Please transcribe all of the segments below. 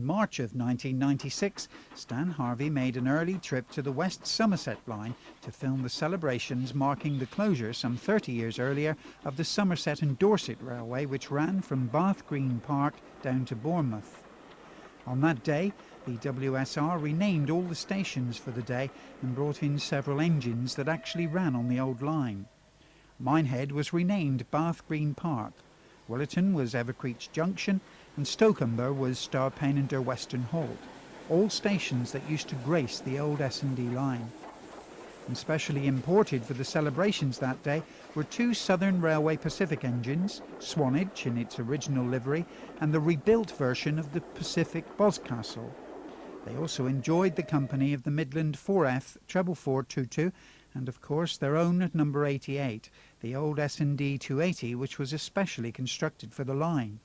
March of 1996, Stan Harvey made an early trip to the West Somerset Line to film the celebrations marking the closure some 30 years earlier of the Somerset and Dorset Railway, which ran from Bath Green Park down to Bournemouth. On that day, the WSR renamed all the stations for the day and brought in several engines that actually ran on the old line. Minehead was renamed Bath Green Park, Willerton was Evercreech Junction, and Stokeumber was Starpane and Derweston Halt, all stations that used to grace the old S&D line. And specially imported for the celebrations that day were two Southern Railway Pacific engines, Swanage in its original livery, and the rebuilt version of the Pacific Boscatle. They also enjoyed the company of the Midland 4F 44422 and of course their own at number 88, the old S&D 280, which was especially constructed for the line.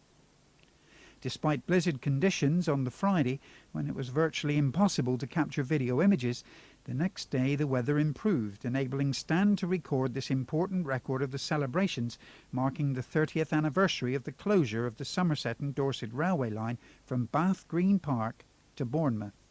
Despite blizzard conditions on the Friday, when it was virtually impossible to capture video images, the next day the weather improved, enabling Stan to record this important record of the celebrations marking the 30th anniversary of the closure of the Somerset and Dorset Railway line from Bath Green Park to Bournemouth.